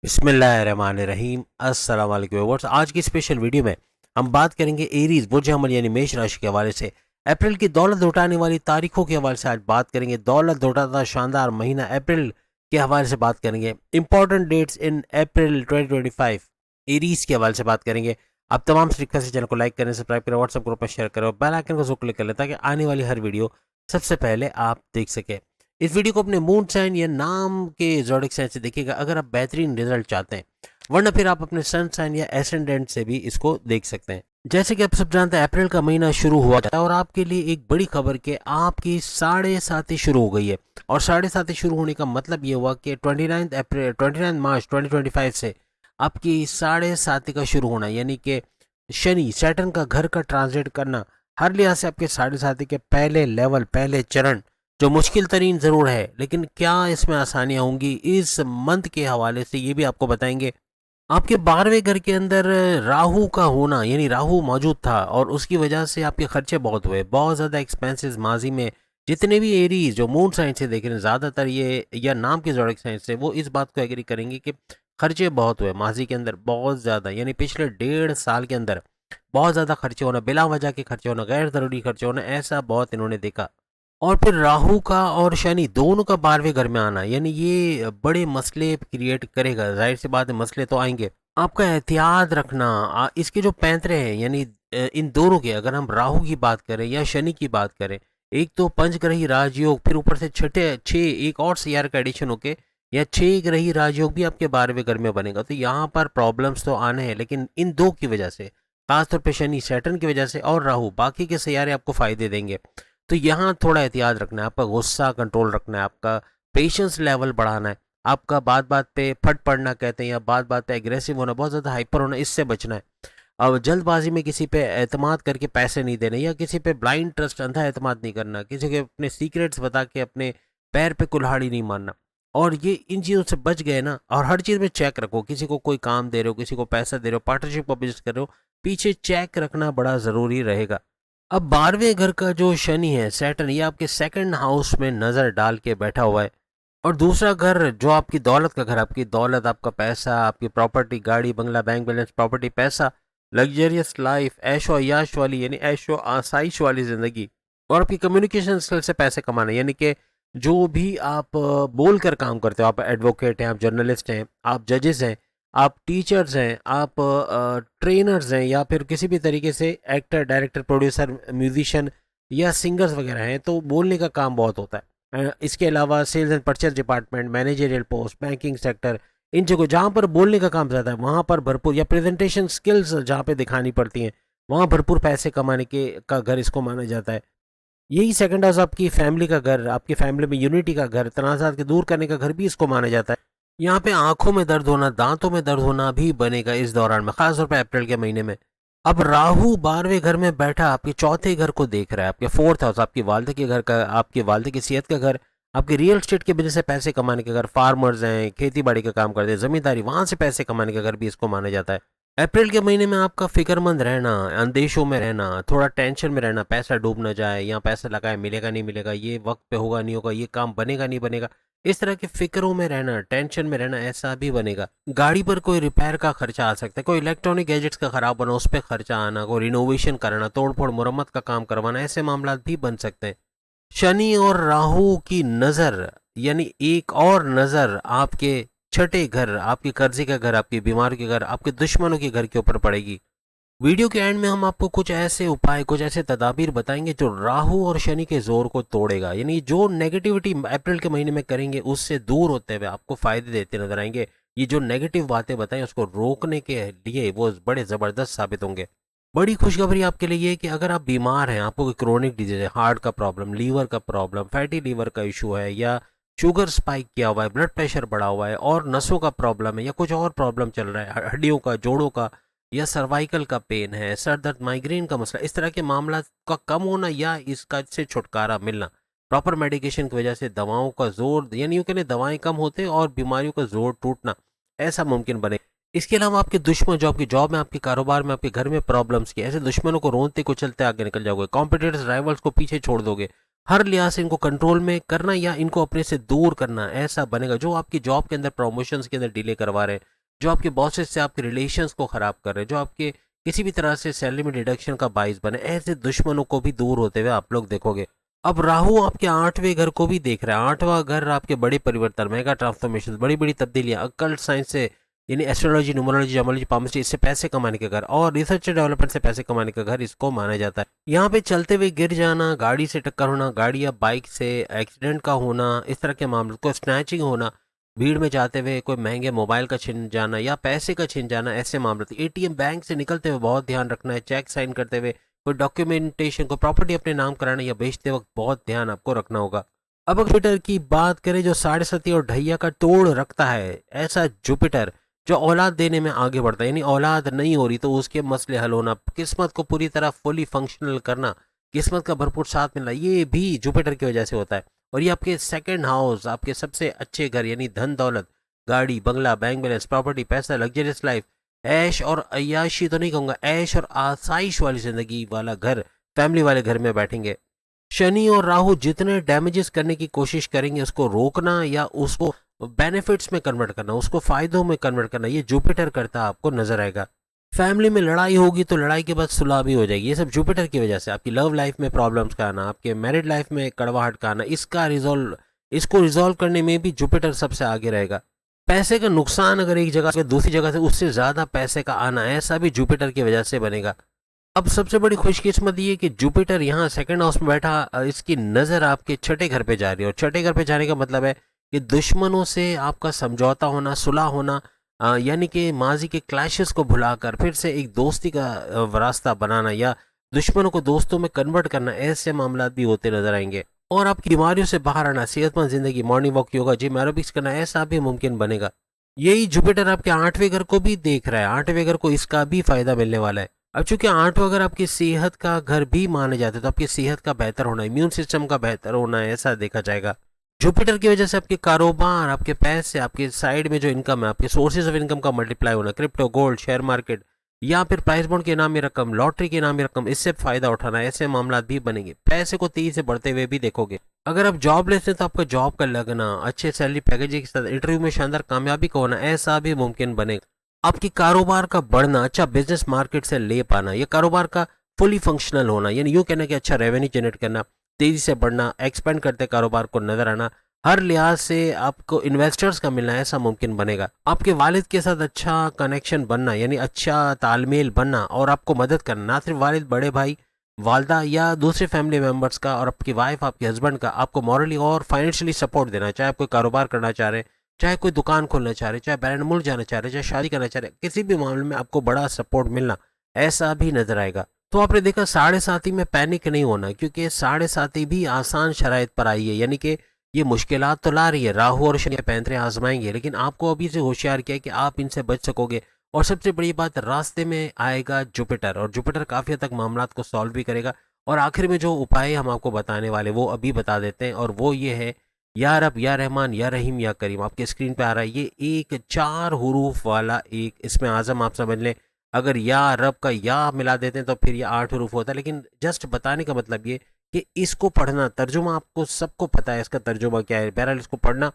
बिस्मिल्लाहिर्रहमानिर्रहीम। अस्सलाम वालेकुम व्यूअर्स। आज की स्पेशल वीडियो में हम बात करेंगे एरीज बुर्ज हमल यानी मेष राशि के हवाले से। अप्रैल की दौलत लौटाने वाली तारीखों के हवाले से आज बात करेंगे। दौलत लौटाता शानदार महीना अप्रैल के हवाले से बात करेंगे। इंपॉर्टेंट डेट्स इन अप्रैल 2025 एरीज के हवाले से बात करेंगे। आप तमाम तरीके से चैनल को लाइक करें, सब्सक्राइब करें, व्हाट्सएप ग्रुप में शेयर करें और बेल आइकन को जरूर क्लिक कर लें ताकि आने वाली हर वीडियो सबसे पहले आप देख सकें। इस वीडियो को अपने मून साइन या नाम के ज़ोडिक साइन से देखिएगा अगर आप बेहतरीन रिजल्ट चाहते हैं, वरना फिर आप अपने सन साइन या एसेंडेंट से भी इसको देख सकते हैं। जैसे कि आप सब जानते हैं अप्रैल का महीना शुरू हुआ है और आपके लिए एक बड़ी खबर कि आपकी साढ़े साथी शुरू हो गई है। और साढ़े साथी शुरू होने का मतलब ये हुआ कि 29 मार्च 2025 से आपकी साढ़े साथी का शुरू होना, यानी कि शनि सैटर्न का घर का ट्रांजिट करना हर लिहाज से आपके साढ़े साथी के पहले लेवल, पहले चरण, जो मुश्किल तरीन ज़रूर है लेकिन क्या इसमें आसानियाँ होंगी इस मंथ के हवाले से ये भी आपको बताएंगे। आपके 12वें घर के अंदर राहु का होना, यानी राहु मौजूद था और उसकी वजह से आपके खर्चे बहुत हुए, बहुत ज़्यादा एक्सपेंसेस माजी में। जितने भी एरीज जो मून साइन से देख रहे हैं, ज़्यादातर ये या नाम के ज़ोडिक साइन से, वो इस बात को एग्री करेंगे कि खर्चे बहुत हुए माजी के अंदर, बहुत ज़्यादा, यानी पिछले 1.5 साल के अंदर बहुत ज़्यादा खर्चे होना, बिला वजह के खर्चे होना, गैर ज़रूरी खर्चे होना, ऐसा बहुत इन्होंने देखा। और फिर राहु का और शनि दोनों का 12वें घर में आना, यानी ये बड़े मसले क्रिएट करेगा। जाहिर सी बात है, मसले तो आएंगे। आपका एहतियात रखना, इसके जो पैंतरे हैं, यानी इन दोनों के, अगर हम राहु की बात करें या शनि की बात करें, एक तो पंचग्रही राजयोग, फिर ऊपर से छठे छः एक और सियार का एडिशन होके या 6 ग्रही राजयोग भी आपके 12वें घर में बनेगा। तो यहाँ पर प्रॉब्लम्स तो आने हैं, लेकिन इन दो की वजह से, खासतौर पर शनि सैटर्न की वजह से और राहु, बाकी के सियारे आपको फायदे देंगे। तो यहाँ थोड़ा एहतियात रखना है, आपका गुस्सा कंट्रोल रखना है, आपका पेशेंस लेवल बढ़ाना है, आपका बात बात पे फट पड़ना कहते हैं, या बात बात पे एग्रेसिव होना, बहुत ज़्यादा हाइपर होना, इससे बचना है। अब जल्दबाजी में किसी पे एतमाद करके पैसे नहीं देने, या किसी पे ब्लाइंड ट्रस्ट, अंधा एतमाद नहीं करना, किसी के अपने सीक्रेट्स बता के अपने पैर पे कुल्हाड़ी नहीं मारना। और ये इन चीज़ों से बच गए ना, और हर चीज़ में चेक रखो, किसी को कोई काम दे रहे हो, किसी को पैसा दे रहे हो, पार्टनरशिप को बिजनेस कर रहे हो, पीछे चेक रखना बड़ा ज़रूरी रहेगा। अब 12वें घर का जो शनि है सैटर्न, ये आपके सेकंड हाउस में नज़र डाल के बैठा हुआ है। और दूसरा घर जो आपकी दौलत का घर, आपकी दौलत, आपका पैसा, आपकी प्रॉपर्टी, गाड़ी बंगला, बैंक बैलेंस, प्रॉपर्टी, पैसा, लग्जरियस लाइफ, ऐशो याश वाली, यानी ऐशो आसाइश वाली ज़िंदगी, और आपकी कम्युनिकेशन स्किल से पैसे कमाना, यानी कि जो भी आप बोल कर काम करते हो, आप एडवोकेट हैं, आप जर्नलिस्ट हैं, आप जजेस हैं, आप टीचर्स हैं, आप ट्रेनर्स हैं, या फिर किसी भी तरीके से एक्टर, डायरेक्टर, प्रोड्यूसर, म्यूजिशियन या सिंगर्स वगैरह हैं, तो बोलने का काम बहुत होता है। इसके अलावा sales and purchase department, managerial post, banking sector, इन जगह जहाँ पर बोलने का काम ज़्यादा है वहाँ पर भरपूर, या प्रेजेंटेशन स्किल्स जहाँ पे दिखानी पड़ती हैं, वहाँ भरपूर पैसे कमाने के का घर इसको माना जाता है। यही सेकंड हाउस आपकी फैमिली का घर, आपकी फैमिली में यूनिटी का घर, तनाज़ात के दूर करने का घर भी इसको माना जाता है। यहाँ पे आंखों में दर्द होना, दांतों में दर्द होना भी बनेगा इस दौरान में, खासतौर पर अप्रैल के महीने में। अब राहु 12वें घर में बैठा आपके चौथे घर को देख रहा है, आपके फोर्थ हाउस, आपकी वालदे के घर का, आपकी वालदे की सेहत का घर, आपके रियल एस्टेट के बिजनेस से पैसे कमाने का घर, फार्मर्स हैं, खेती बाड़ी का काम करते हैं, जमींदारी, वहां से पैसे कमाने का घर भी इसको माना जाता है। अप्रैल के महीने में आपका फिक्रमंद रहना, अंदेशों में रहना, थोड़ा टेंशन में रहना, पैसा डूब ना जाए, या पैसा लगाए मिलेगा नहीं मिलेगा, ये वक्त पे होगा नहीं होगा, ये काम बनेगा नहीं बनेगा, इस तरह के फिक्रों में रहना, टेंशन में रहना, ऐसा भी बनेगा। गाड़ी पर कोई रिपेयर का खर्चा आ सकता है, कोई इलेक्ट्रॉनिक गैजेट्स का खराब होना, उस पर खर्चा आना, कोई रिनोवेशन कराना, तोड़ फोड़ मुरम्मत का काम करवाना, ऐसे मामला भी बन सकते हैं। शनि और राहु की नज़र, यानी एक और नज़र आपके छठे घर, आपके कर्जे का घर, आपकी बीमारी के घर, आपके दुश्मनों के घर के ऊपर पड़ेगी। वीडियो के एंड में हम आपको कुछ ऐसे उपाय, कुछ ऐसे तदाबीर बताएंगे जो राहु और शनि के जोर को तोड़ेगा, यानी जो नेगेटिविटी अप्रैल के महीने में करेंगे उससे दूर होते हुए आपको फायदे देते नजर आएंगे। ये जो नेगेटिव बातें बताएं उसको रोकने के लिए वो बड़े ज़बरदस्त साबित होंगे। बड़ी खुशखबरी आपके लिए ये है कि अगर आप बीमार हैं, आपको कोई क्रोनिक डिजीज है, हार्ट का प्रॉब्लम, लीवर का प्रॉब्लम, फैटी लीवर का इशू है, या शुगर स्पाइक किया हुआ है, ब्लड प्रेशर बढ़ा हुआ है, और नसों का प्रॉब्लम है, या कुछ और प्रॉब्लम चल रहा है, हड्डियों का, जोड़ों का, या सर्वाइकल का पेन है, सर दर्द, माइग्रेन का मसला, इस तरह के मामला का कम होना या इसका से छुटकारा मिलना, प्रॉपर मेडिकेशन की वजह से, दवाओं का जोर, यानी यूँ कहने दवाएं कम होते और बीमारियों का जोर टूटना, ऐसा मुमकिन बने। इसके अलावा आपके दुश्मन जो आपकी जॉब में, आपके कारोबार में, आपके घर में प्रॉब्लम्स की, ऐसे दुश्मनों को रोनते कुचलते आगे निकल जाओगे, कॉम्पिटिटर्स, राइवल्स को पीछे छोड़ दोगे, हर लिहाज से इनको कंट्रोल में करना या इनको अपने से दूर करना, ऐसा बनेगा। जो आपकी जॉब के अंदर प्रमोशंस के अंदर डिले करवा रहे हैं, जो आपके बॉसेस से आपके रिलेशंस को ख़राब कर रहे हैं, जो आपके किसी भी तरह से सैलरी में डिडक्शन का बाइस बने, ऐसे दुश्मनों को भी दूर होते हुए आप लोग देखोगे। अब राहु आपके 8वें घर को भी देख रहा है। 8वां घर आपके बड़े परिवर्तन, मेगा ट्रांसफॉर्मेशन, बड़ी बड़ी तब्दीलियां, अकल्ट साइंस से यानी एस्ट्रोलॉजी, न्यूमरोलॉजी, जमोलॉजी, पामोलॉजी, इससे पैसे कमाने का घर और रिसर्च एंड डेवलपमेंट से पैसे कमाने का घर इसको माना जाता है। यहाँ पे चलते हुए गिर जाना, गाड़ी से टक्कर होना, गाड़ी या बाइक से एक्सीडेंट का होना, इस तरह के मामले को, स्नैचिंग होना, भीड़ में जाते हुए कोई महंगे मोबाइल का छिन जाना या पैसे का छिन जाना, ऐसे मामले। एटीएम बैंक से निकलते हुए बहुत ध्यान रखना है। चेक साइन करते हुए, कोई डॉक्यूमेंटेशन, को प्रॉपर्टी अपने नाम कराना या बेचते वक्त बहुत ध्यान आपको रखना होगा। अब जुपिटर की बात करें, जो 7.5 और ढैया का तोड़ रखता है, ऐसा जुपिटर जो औलाद देने में आगे बढ़ता है, यानी औलाद नहीं हो रही तो उसके मसले हल होना, किस्मत को पूरी तरह फुली फंक्शनल करना, किस्मत का भरपूर साथ मिलना, ये भी जुपिटर की वजह से होता है। और ये आपके सेकंड हाउस, आपके सबसे अच्छे घर, यानी धन दौलत, गाड़ी, बंगला, बैंक बैलेंस, प्रॉपर्टी, पैसा, लग्जरियस लाइफ, ऐश और अय्याशी तो नहीं कहूँगा, ऐश और आसाइश वाली जिंदगी वाला घर, फैमिली वाले घर में बैठेंगे। शनि और राहु जितने डैमेजेस करने की कोशिश करेंगे, उसको रोकना या उसको बेनिफिट्स में कन्वर्ट करना, उसको फायदों में कन्वर्ट करना, ये जुपिटर करता आपको नजर आएगा। फैमिली में लड़ाई होगी तो लड़ाई के बाद सुलह भी हो जाएगी, ये सब जुपिटर की वजह से। आपकी लव लाइफ में प्रॉब्लम्स का आना, आपके मैरिड लाइफ में कड़वाहट का आना, इसको रिजॉल्व करने में भी जुपिटर सबसे आगे रहेगा। पैसे का नुकसान अगर एक जगह से दूसरी जगह से उससे ज्यादा पैसे का आना, ऐसा भी जुपिटर की वजह से बनेगा। अब सबसे बड़ी खुशकिस्मत ये कि जुपिटर यहाँ सेकंड हाउस में बैठा, इसकी नज़र आपके छठे घर पे जा रही है। और छठे घर पे जाने का मतलब है कि दुश्मनों से आपका समझौता होना, सुलह होना, यानी कि माजी के क्लैशेस को भुलाकर फिर से एक दोस्ती का रास्ता बनाना या दुश्मनों को दोस्तों में कन्वर्ट करना, ऐसे मामला भी होते नजर आएंगे। और आपकी बीमारियों से बाहर आना, सेहतमंद जिंदगी, morning walk, yoga, gym, aerobics करना, ऐसा भी मुमकिन बनेगा। यही जुपिटर आपके 8वें घर को भी देख रहा है। 8वें घर को इसका भी फायदा मिलने वाला है। अब चूंकि 8वां घर आपकी सेहत का घर भी माने जाते हैं, तो आपकी सेहत का बेहतर होना, इम्यून सिस्टम का बेहतर होना, ऐसा देखा जाएगा। जुपिटर की वजह से आपके कारोबार, आपके पैसे, आपके साइड में जो इनकम है, आपके सोर्सेज ऑफ इनकम का मल्टीप्लाई होना, क्रिप्टो, गोल्ड, शेयर मार्केट या फिर प्राइस बॉन्ड के इनामी रकम, लॉटरी के इनामी रकम, इससे फायदा उठाना, ऐसे मामला भी बनेंगे। पैसे को तेजी से बढ़ते हुए भी देखोगे। अगर आप जॉब लेते हैं तो आपका जॉब का लगना, अच्छे सैलरी पैकेज के साथ इंटरव्यू में शानदार कामयाबी का होना, ऐसा भी मुमकिन बनेगा। आपकी कारोबार का बढ़ना, अच्छा बिजनेस मार्केट से ले पाना, ये कारोबार का फुली फंक्शनल होना, यानी यूँ कहना कि अच्छा रेवेन्यू जनरेट करना, तेजी से बढ़ना, एक्सपेंड करते कारोबार को नजर आना, हर लिहाज से आपको इन्वेस्टर्स का मिलना, ऐसा मुमकिन बनेगा। आपके वालिद के साथ अच्छा कनेक्शन बनना, यानी अच्छा तालमेल बनना और आपको मदद करना, ना सिर्फ वालिद, बड़े भाई, वालदा या दूसरे फैमिली मेम्बर्स का और आपकी वाइफ, आपके हस्बैंड का आपको मॉरली और फाइनेंशियली सपोर्ट देना। चाहे आप कोई कारोबार करना चाह रहे हैं, चाहे कोई दुकान खोलना चाह रहे, चाहे बैरन मुल्क जाना चाह रहे, चाहे शादी करना चाह रहे, किसी भी मामले में आपको बड़ा सपोर्ट मिलना, ऐसा भी नजर आएगा। तो आपने देखा 7.5 में पैनिक नहीं होना, क्योंकि 7.5 भी आसान शराइत पर आई है, यानी कि ये मुश्किलात तो ला रही है, राहु और शनि पैंतरे आजमाएंगे, लेकिन आपको अभी से होशियार किया कि आप इनसे बच सकोगे। और सबसे बड़ी बात, रास्ते में आएगा जुपिटर, और जुपिटर काफ़ी हद तक मामलात को सॉल्व भी करेगा। और आखिर में जो उपाय हम आपको बताने वाले वो अभी बता देते हैं, और वो ये है, या रब, या रहमान, या रहीम, या करीम। आपके स्क्रीन पे आ रहा है, ये एक 4 हरूफ वाला एक इसमें आज़म, आप समझ लें। अगर या रब का या मिला देते हैं तो फिर ये 8 हरूफ होता है, लेकिन जस्ट बताने का मतलब ये कि इसको पढ़ना, तर्जुमा आपको सबको पता है इसका तर्जुमा क्या है, बहरहाल इसको पढ़ना,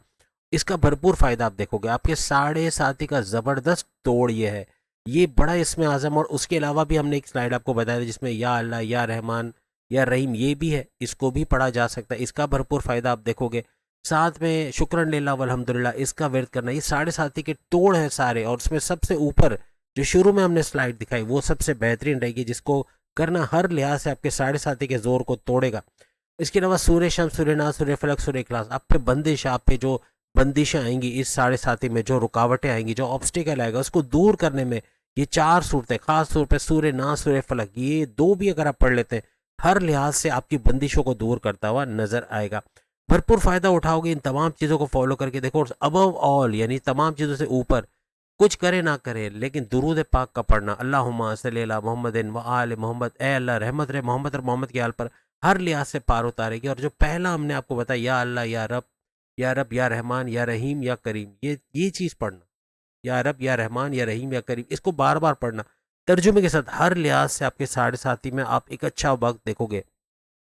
इसका भरपूर फायदा आप देखोगे। आपके 7.5 का जबरदस्त तोड़ ये है, ये बड़ा इसमें आजम। और उसके अलावा भी हमने एक स्लाइड आपको बताया था जिसमें या अल्लाह, या रहमान, या रहीम, ये भी है, इसको भी पढ़ा जा सकता है, इसका भरपूर फायदा आप देखोगे। साथ में शुक्रन लिल्लाह वल्हम्दुलिल्लाह, इसका विर्द करना, ये 7.5 के तोड़ है सारे। और उसमें सबसे ऊपर जो शुरू में हमने स्लाइड दिखाई वो सबसे बेहतरीन रहेगी, जिसको करना हर लिहाज से आपके 7.5 के जोर को तोड़ेगा। इसके अलावा सूर्य शम्स, सूर्य नास, सूर्य फलक, सूर्य इखलास, आप पे बंदिश, आप पे जो बंदिशें आएंगी इस 7.5 में, जो रुकावटें आएंगी, जो ऑब्स्टिकल आएगा, उसको दूर करने में ये 4 सूरतें, खास तौर पर सूर्य नास, सूर्य फलक, ये 2 भी अगर आप पढ़ लेते हैं, हर लिहाज से आपकी बंदिशों को दूर करता हुआ नजर आएगा। भरपूर फायदा उठाओगे इन तमाम चीज़ों को फॉलो करके। देखो, अबव ऑल यानी तमाम चीज़ों से ऊपर, कुछ करे ना करे लेकिन दुरूद पाक का पढ़ना, अल्लाहुम्मा सल्ली अला मुहम्मदिन व आले मोहम्मद, ए अल्लाह रहमत रहे मोहम्मद और मोहम्मद के आल पर, हर लिहाज से पार उतारेगी। और जो पहला हमने आपको बताया, या अल्लाह, या रब, या रब, या रहमान, या रहीम, या करीम, ये चीज़ पढ़ना, या रब, या रहमान, या रहीम, या करीम, इसको बार बार पढ़ना तर्जुमे के साथ, हर लिहाज से आपके 7.5 में आप एक अच्छा वक्त देखोगे।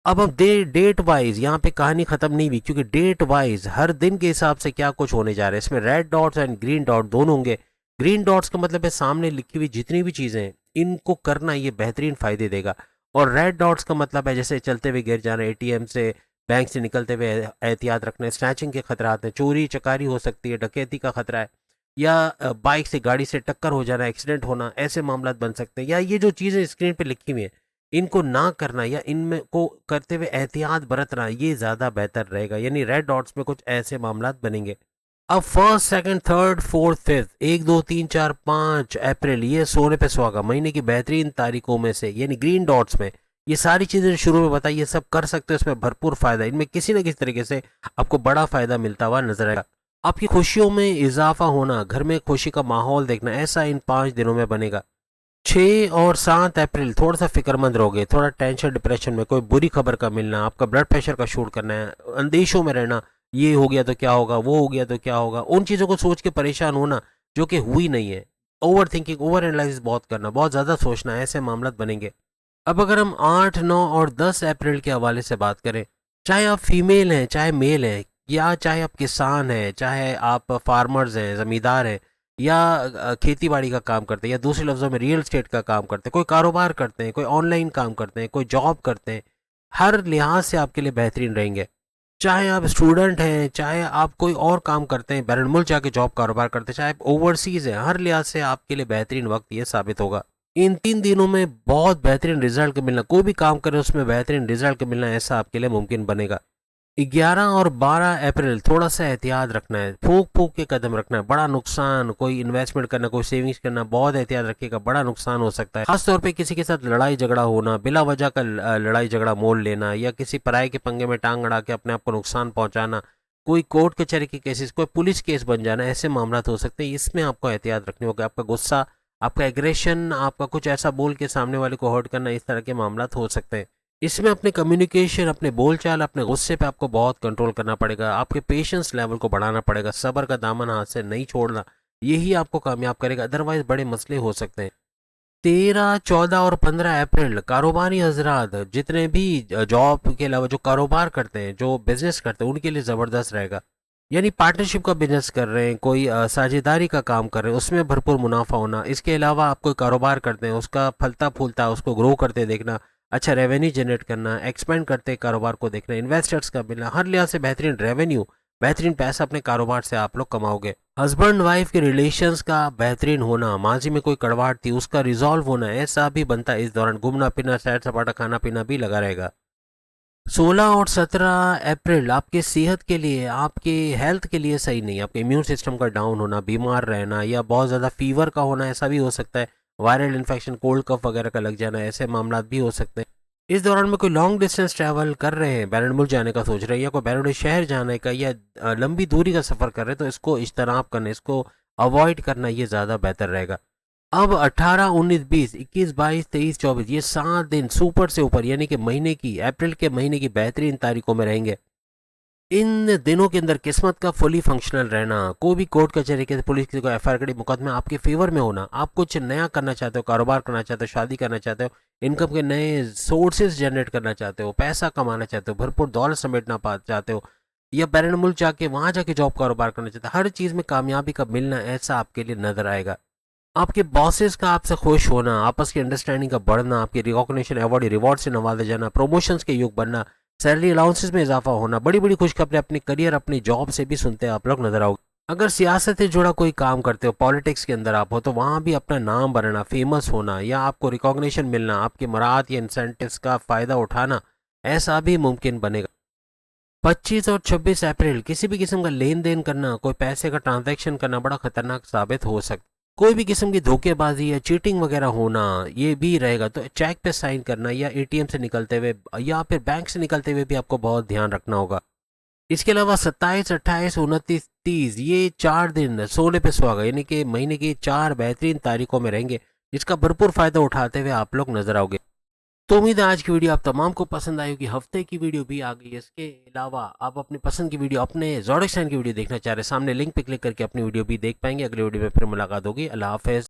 अब हम डेट वाइज यहाँ पे कहानी खत्म नहीं हुई, क्योंकि डेट वाइज हर दिन के हिसाब से क्या कुछ होने जा रहा है, इसमें red dots and green dot दोनों होंगे। ग्रीन डॉट्स का मतलब है सामने लिखी हुई जितनी भी चीज़ें हैं इनको करना ये बेहतरीन फ़ायदे देगा। और रेड डॉट्स का मतलब है जैसे चलते हुए गिर जाना, एटीएम से, बैंक से निकलते हुए एहतियात रखना, स्नैचिंग के खतरात हैं, चोरी चकारी हो सकती है, डकैती का खतरा है, या बाइक से गाड़ी से टक्कर हो जाना, एक्सीडेंट होना, ऐसे मामला बन सकते हैं। या ये जो चीज़ें स्क्रीन पे लिखी हुई हैं इनको ना करना या इनमें को करते हुए एहतियात बरतना ये ज़्यादा बेहतर रहेगा। यानी रेड डॉट्स में कुछ ऐसे मामला बनेंगे। अब first, second, third, fourth, fifth, 1, 2, 3, 4, 5 अप्रैल ये सोने पे सुहागा महीने की बेहतरीन तारीखों में से, यानी ग्रीन डॉट्स में ये सारी चीज़ें शुरू में बताइए सब कर सकते हो, इसमें भरपूर फायदा, इनमें किसी न किसी तरीके से आपको बड़ा फायदा मिलता हुआ नजर आएगा। आपकी खुशियों में इजाफा होना, घर में खुशी का माहौल देखना, ऐसा इन 5 दिनों में बनेगा। 6 और 7 अप्रैल थोड़ा सा फिक्रमंद रहोगे, थोड़ा टेंशन डिप्रेशन में, कोई बुरी खबर का मिलना, आपका ब्लड प्रेशर का शूट करना है, अंदेशों में रहना, ये हो गया तो क्या होगा, वो हो गया तो क्या होगा, उन चीज़ों को सोच के परेशान होना जो कि हुई नहीं है। ओवर थिंकिंग, ओवर एनालिसिस बहुत करना, बहुत ज़्यादा सोचना, ऐसे मामला बनेंगे। अब अगर हम 8, 9 और 10 अप्रैल के हवाले से बात करें, चाहे आप फीमेल हैं चाहे मेल हैं, या चाहे आप किसान हैं, चाहे आप फार्मर्स हैं, ज़मींदार हैं, या खेती बाड़ी का काम करते हैं, या दूसरे लफ्ज़ों में रियल एस्टेट का काम करते हैं, कोई कारोबार करते हैं, कोई ऑनलाइन काम करते हैं, कोई जॉब करते हैं, हर लिहाज से आपके लिए बेहतरीन रहेंगे। चाहे आप स्टूडेंट हैं, चाहे आप कोई और काम करते हैं, बैरून मुल्क जाके जॉब कारोबार करते हैं, चाहे आप ओवरसीज़ हैं, हर लिहाज से आपके लिए बेहतरीन वक्त ये साबित होगा। इन 3 दिनों में बहुत बेहतरीन रिजल्ट का मिलना, कोई भी काम करें उसमें बेहतरीन रिजल्ट का मिलना ऐसा आपके लिए मुमकिन बनेगा। 11 और 12 अप्रैल थोड़ा सा एहतियात रखना है, फूक फूक के कदम रखना है, बड़ा नुकसान, कोई इन्वेस्टमेंट करना, कोई सेविंग्स करना, बहुत एहतियात रखिएगा, बड़ा नुकसान हो सकता है। खासतौर पे किसी के साथ लड़ाई झगड़ा होना, बिला वजह का लड़ाई झगड़ा मोल लेना, या किसी पराये के पंगे में टांग अड़ा के अपने आप को नुकसान पहुंचाना, कोई कोर्ट कचहरी के केसेस, कोई पुलिस केस बन जाना, ऐसे मामला हो सकते हैं। इसमें आपको एहतियात रखनी होगी। आपका गुस्सा, आपका एग्रेशन, आपका कुछ ऐसा बोल के सामने वाले को हर्ट करना, इस तरह के मामला हो सकते हैं। इसमें अपने कम्युनिकेशन, अपने बोलचाल, अपने गुस्से पे आपको बहुत कंट्रोल करना पड़ेगा, आपके पेशेंस लेवल को बढ़ाना पड़ेगा, सब्र का दामन हाथ से नहीं छोड़ना, यही आपको कामयाब करेगा, अदरवाइज बड़े मसले हो सकते हैं। 13, 14 और 15 अप्रैल कारोबारी हजरात, जितने भी जॉब के अलावा जो कारोबार करते हैं, जो बिजनेस करते हैं, उनके लिए ज़बरदस्त रहेगा। यानी पार्टनरशिप का बिजनेस कर रहे हैं, कोई साझेदारी का काम कर रहे हैं, उसमें भरपूर मुनाफा होना। इसके अलावा आप कोई कारोबार करते हैं, उसका फलता फूलता उसको ग्रो करते देखना, अच्छा रेवेन्यू जनरेट करना, एक्सपेंड करते कारोबार को देखना, इन्वेस्टर्स का मिलना, हर लिहाज से बेहतरीन रेवेन्यू, बेहतरीन पैसा अपने कारोबार से आप लोग कमाओगे। हस्बैंड वाइफ के रिलेशंस का बेहतरीन होना, माजी में कोई कड़वाहट थी उसका रिजॉल्व होना, ऐसा भी बनता है। इस दौरान घूमना फिरना, सैर सपाटा, खाना पीना भी लगा रहेगा। 16 और 17 अप्रैल आपके सेहत के लिए, आपके हेल्थ के लिए सही नहीं, आपके इम्यून सिस्टम का डाउन होना, बीमार रहना, या बहुत ज़्यादा फीवर का होना, ऐसा भी हो सकता है। वायरल इन्फेक्शन, कोल्ड कफ वगैरह का लग जाना, ऐसे मामला भी हो सकते हैं। इस दौरान में कोई लॉन्ग डिस्टेंस ट्रैवल कर रहे हैं, बैरून मुल्क जाने का सोच रहे हैं, या कोई बैरून शहर जाने का, या लंबी दूरी का सफ़र कर रहे हैं, तो इसको इज्तनाब करना, इसको अवॉइड करना, ये ज़्यादा बेहतर रहेगा। अब 18, 19, 20, 21, 22, 23, 24 ये 7 दिन सुपर से ऊपर, यानी कि महीने की, अप्रैल के महीने की बेहतरीन तारीखों में रहेंगे। इन दिनों के अंदर किस्मत का फुली फंक्शनल रहना, कोई भी कोर्ट कचहरी के, पुलिस की कोई एफआईआर कड़ी, मुकदमा आपके फेवर में होना, आप कुछ नया करना चाहते हो, कारोबार करना चाहते हो, शादी करना चाहते हो, इनकम के नए सोर्सेज जनरेट करना चाहते हो, पैसा कमाना चाहते हो, भरपूर दौलत समेटना चाहते हो, या बैरून मुल्क जाके वहाँ जाके जॉब कारोबार करना चाहते हो, हर चीज़ में कामयाबी का मिलना ऐसा आपके लिए नजर आएगा। आपके बॉसेस का आपसे खुश होना, आपस की अंडरस्टैंडिंग का बढ़ना, आपकी रिकॉग्निशन, अवार्ड, रिवॉर्ड से नवाजा जाना, प्रमोशंस के युग बनना, सैलरी अलाउंसेस में इजाफा होना, बड़ी बड़ी खुशखबरी अपने करियर, अपनी जॉब से भी सुनते हैं आप लोग नजर आओगे। अगर सियासत से जुड़ा कोई काम करते हो, पॉलिटिक्स के अंदर आप हो, तो वहाँ भी अपना नाम बनना, फेमस होना, या आपको रिकॉग्निशन मिलना, आपके मराहत या इंसेंटिव्स का फ़ायदा उठाना, ऐसा भी मुमकिन बनेगा। 25 और 26 अप्रैल किसी भी किस्म का लेन देन करना, कोई पैसे का ट्रांजैक्शन करना बड़ा खतरनाक साबित हो सकता है। कोई भी किस्म की धोखेबाजी या चीटिंग वगैरह होना, ये भी रहेगा, तो चेक पे साइन करना, या एटीएम से निकलते हुए, या फिर बैंक से निकलते हुए भी आपको बहुत ध्यान रखना होगा। इसके अलावा 27, 28, 29, 30 ये 4 दिन सोने पे सुहागा, यानी कि महीने की 4 बेहतरीन तारीखों में रहेंगे, जिसका भरपूर फायदा उठाते हुए आप लोग नजर आओगे। तो उम्मीद है आज की वीडियो आप तमाम को पसंद आई होगी। हफ्ते की वीडियो भी आ गई है। इसके अलावा आप अपनी पसंद की वीडियो, अपने ज़ोडिएक साइन की वीडियो देखना चाह रहे हैं, सामने लिंक पे क्लिक करके अपनी वीडियो भी देख पाएंगे। अगले वीडियो में फिर मुलाकात होगी। अल्लाह हाफ़िज़।